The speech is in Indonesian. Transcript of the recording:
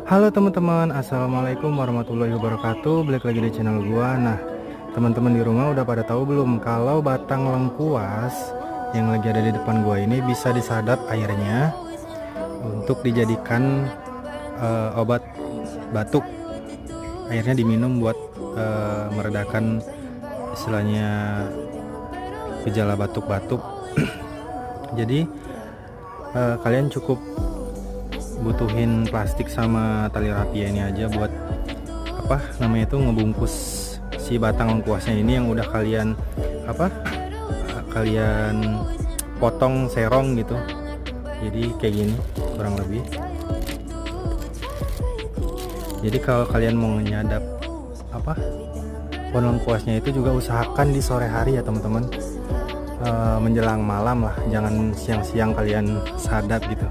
Halo teman-teman, assalamualaikum warahmatullahi wabarakatuh. Balik lagi di channel gua. Nah, teman-teman di rumah udah pada tahu belum kalau batang lengkuas yang lagi ada di depan gua ini bisa disadap airnya untuk dijadikan obat batuk. Airnya diminum buat meredakan istilahnya gejala batuk-batuk. Jadi kalian cukup butuhin plastik sama tali rapia ini aja buat apa namanya itu ngebungkus si batang lengkuasnya ini yang udah kalian kalian potong serong gitu. Jadi kayak gini kurang lebih. Jadi kalau kalian mau nyadap pohon lengkuasnya itu juga usahakan di sore hari ya teman-teman, menjelang malam lah, jangan siang-siang kalian sadap gitu.